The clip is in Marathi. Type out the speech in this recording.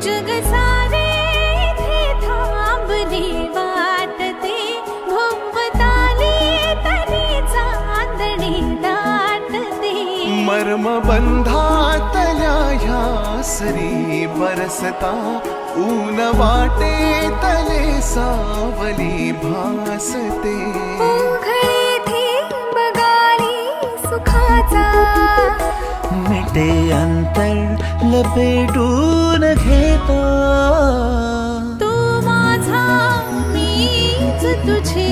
जग सारे इथे थांबले वाटते भोवताली तरी चांदणे दाटते मर्म बंधातल्या ह्या सरी बरसता ऊन वाटे तले सावली भासते उघडे थेंब गाली सुखाचा मिटे अंतर लपेटून घेता तू माझा मीच तुझे